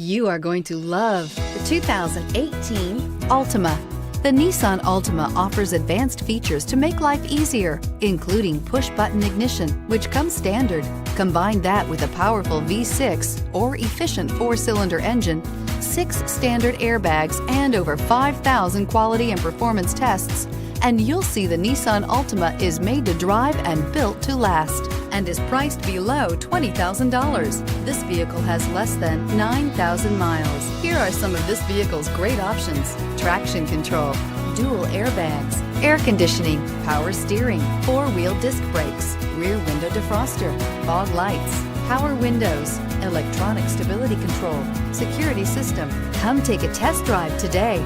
You are going to love the 2018 Altima. The Nissan Altima offers advanced features to make life easier, including push-button ignition, which comes standard. Combine that with a powerful V6 or efficient 4-cylinder engine, 6 standard airbags, and over 5,000 quality and performance tests, and you'll see the Nissan Altima is made to drive and built to last, and is priced below $20,000. This vehicle has less than 9,000 miles. Here are some of this vehicle's great options: traction control, dual airbags, air conditioning, power steering, 4-wheel disc brakes, rear window defroster, fog lights, power windows, electronic stability control, security system. Come take a test drive today.